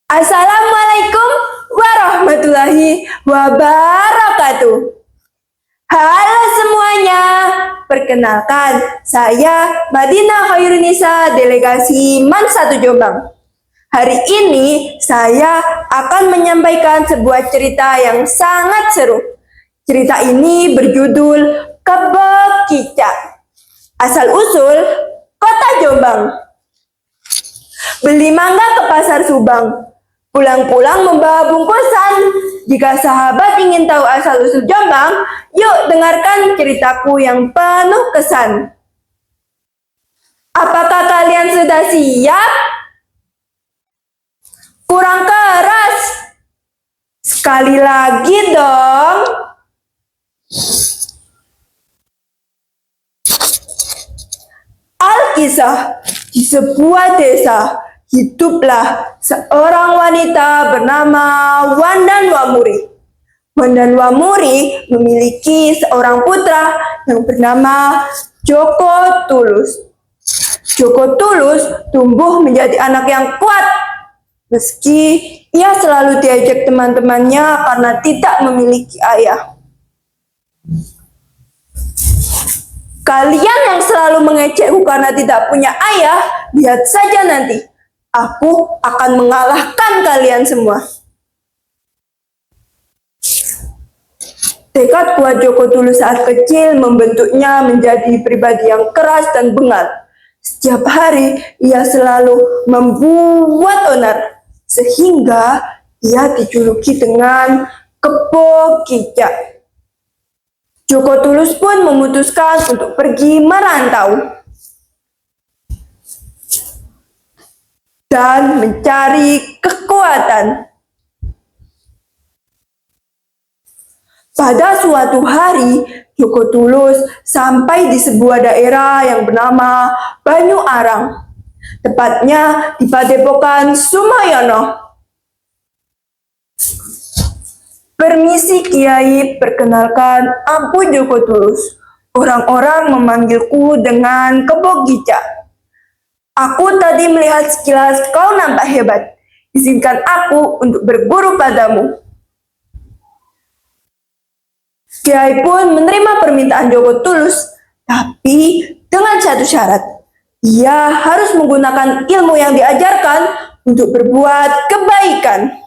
Assalamualaikum warahmatullahi wabarakatuh. Halo semuanya, perkenalkan saya Madinah Khairunisa, delegasi MAN 1 Jombang. Hari ini saya akan menyampaikan sebuah cerita yang sangat seru. Cerita ini berjudul Kebo Kicak. Asal-usul Kota Jombang. Beli mangga ke Pasar Subang. Pulang-pulang membawa bungkusan. Jika sahabat ingin tahu asal-usul Jombang, yuk dengarkan ceritaku yang penuh kesan. Apakah kalian sudah siap? Kurang keras. Sekali lagi dong. Alkisah, di sebuah desa hiduplah seorang wanita bernama Wandan Wamuri. Wandan Wamuri memiliki seorang putra yang bernama Joko Tulus. Joko Tulus tumbuh menjadi anak yang kuat, meski ia selalu diajak teman-temannya karena tidak memiliki ayah. Kalian yang selalu mengejekku karena tidak punya ayah, lihat saja nanti. Aku akan mengalahkan kalian semua. Tekad kuat Joko Tulus saat kecil membentuknya menjadi pribadi yang keras dan bengal. Setiap hari ia selalu membuat onar, sehingga ia dijuluki dengan Kebo Kicak. Joko Tulus pun memutuskan untuk pergi merantau dan mencari kekuatan. Pada suatu hari, Joko Tulus sampai di sebuah daerah yang bernama Banyu Arang, tepatnya di Padepokan Sumayono. Permisi Kiai, perkenalkan aku Joko Tulus. Orang-orang memanggilku dengan Kebo Kicak. Aku tadi melihat sekilas kau nampak hebat. Izinkan aku untuk berguru padamu. Kiai pun menerima permintaan Joko Tulus, tapi dengan satu syarat. Ia harus menggunakan ilmu yang diajarkan untuk berbuat kebaikan.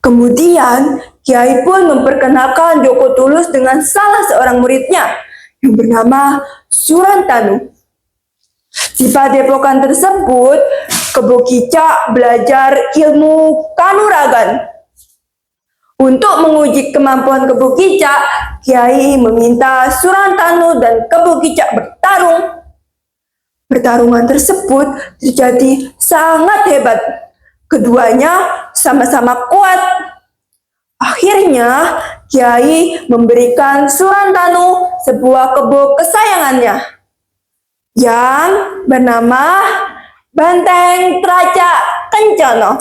Kemudian, Kiai pun memperkenalkan Joko Tulus dengan salah seorang muridnya yang bernama Surantanu. Di padepokan tersebut, Kebo Kicak belajar ilmu kanuragan. Untuk menguji kemampuan Kebo Kicak, Kiai meminta Surantanu dan Kebo Kicak bertarung. Pertarungan tersebut terjadi sangat hebat. Keduanya sama-sama kuat. Akhirnya, Kiai memberikan Surantanu sebuah kebo kesayangannya yang bernama Banteng Traca Kencana.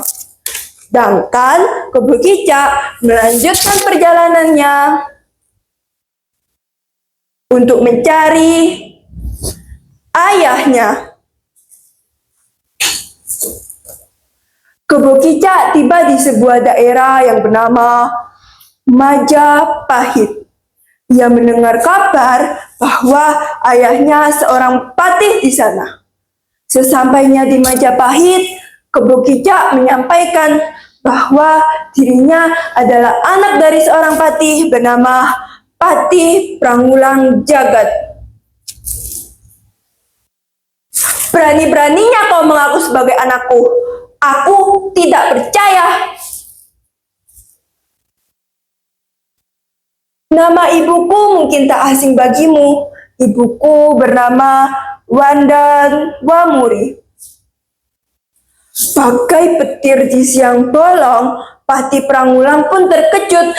Sedangkan Kebo Kicak melanjutkan perjalanannya untuk mencari ayahnya. Kebo Kicak tiba di sebuah daerah yang bernama Majapahit. Ia mendengar kabar bahwa ayahnya seorang patih di sana. Sesampainya di Majapahit, Kebo Kicak menyampaikan bahwa dirinya adalah anak dari seorang patih bernama Patih Prangulang Jagat. Berani-beraninya kau mengaku sebagai anakku. Aku tidak percaya. Nama ibuku mungkin tak asing bagimu. Ibuku bernama Wandan Wamuri. Bagai petir di siang bolong, Patih Prangulang pun terkejut.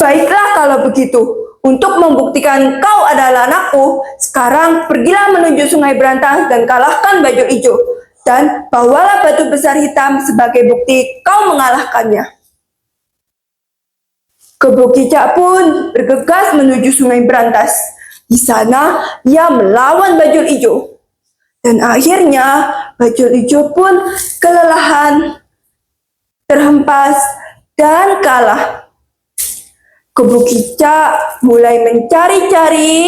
Baiklah kalau begitu. Untuk membuktikan kau adalah anakku, sekarang pergilah menuju Sungai Berantas dan kalahkan Bajul Ijo. Dan bawalah batu besar hitam sebagai bukti kau mengalahkannya. Kebo Kicak pun bergegas menuju Sungai Berantas. Di sana ia melawan Bajul Ijo. Dan akhirnya Bajul Ijo pun kelelahan, terhempas, dan kalah. Kebo Kicak mulai mencari-cari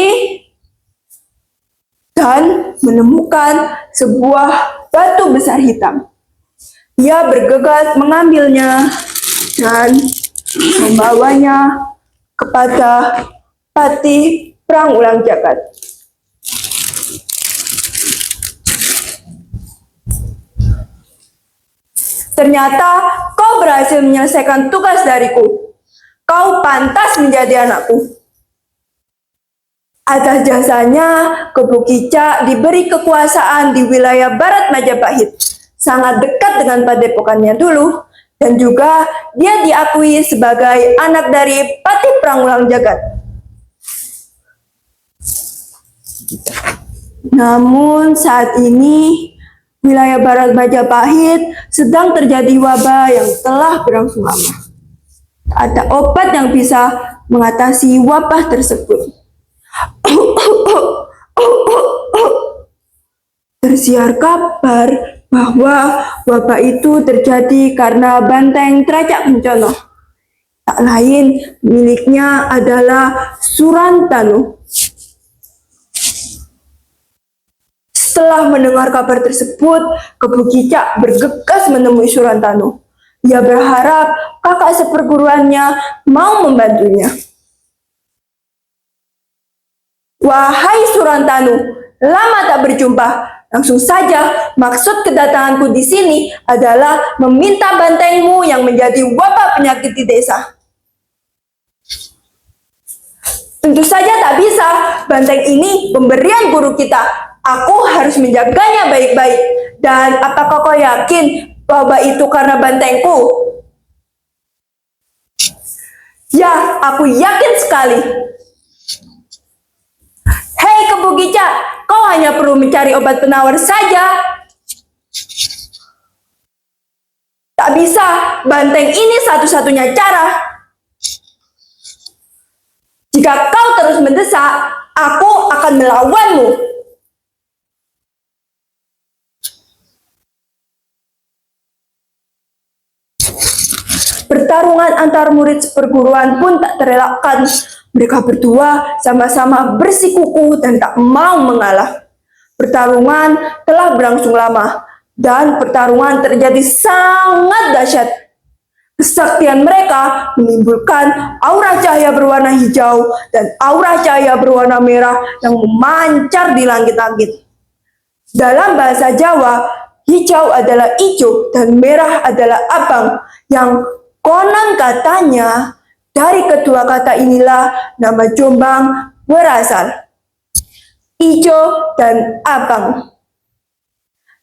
dan menemukan sebuah batu besar hitam. Ia bergegas mengambilnya dan membawanya kepada Patih Prangulang Jagat. Ternyata kau berhasil menyelesaikan tugas dariku. Kau pantas menjadi anakku. Atas jasanya, Kebo Kicak diberi kekuasaan di wilayah Barat Majapahit, sangat dekat dengan padepokannya dulu, dan juga dia diakui sebagai anak dari Patih Prangulang Jagat. Namun saat ini, wilayah Barat Majapahit sedang terjadi wabah yang telah berlangsung lama. Ada obat yang bisa mengatasi wabah tersebut. Tersiar kabar bahwa wabah itu terjadi karena banteng Tracak Kencana. Tak lain miliknya adalah Surantanu. Setelah mendengar kabar tersebut, Kebo Kicak bergegas menemui Surantanu. Ia berharap kakak seperguruannya mau membantunya. Wahai Surantanu, lama tak berjumpa. Langsung saja, maksud kedatanganku di sini adalah meminta bantengmu yang menjadi wabah penyakit di desa. Tentu saja tak bisa, banteng ini pemberian guru kita. Aku harus menjaganya baik-baik. Dan apakah kau yakin wabah itu karena bantengku? Ya, aku yakin sekali. Hei Kebo Kicak, kau hanya perlu mencari obat penawar saja. Tak bisa, banteng ini satu-satunya cara. Jika kau terus mendesak, aku akan melawanmu. Pertarungan antar murid seperguruan pun tak terelakkan. Mereka berdua sama-sama bersikukuh dan tak mau mengalah. Pertarungan telah berlangsung lama, dan pertarungan terjadi sangat dahsyat. Kesaktian mereka menimbulkan aura cahaya berwarna hijau dan aura cahaya berwarna merah yang memancar di langit-langit. Dalam bahasa Jawa, hijau adalah ijo dan merah adalah abang, yang konon katanya dari kedua kata inilah nama Jombang berasal. Ijo dan abang.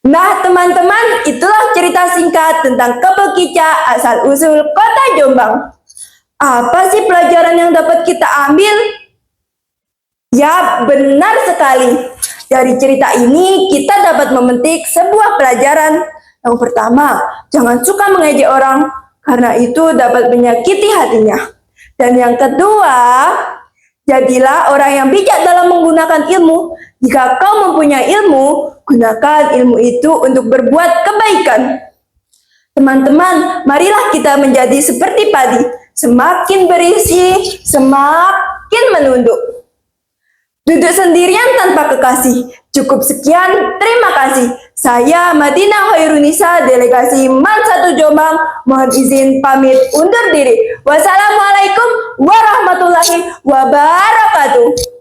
Nah teman-teman, itulah cerita singkat tentang Kebo Kicak asal-usul kota Jombang. Apa sih pelajaran yang dapat kita ambil? Ya, benar sekali. Dari cerita ini kita dapat memetik sebuah pelajaran. Yang pertama, jangan suka mengejek orang, karena itu dapat menyakiti hatinya. Dan yang kedua, jadilah orang yang bijak dalam menggunakan ilmu. Jika kau mempunyai ilmu, gunakan ilmu itu untuk berbuat kebaikan. Teman-teman, marilah kita menjadi seperti padi. Semakin berisi, semakin menunduk. Duduk sendirian tanpa kekasih. Cukup sekian, terima kasih. Saya Madinah Hoirunisa, delegasi MAN 1 Jombang. Mohon izin pamit undur diri. Wassalamualaikum warahmatullahi wabarakatuh.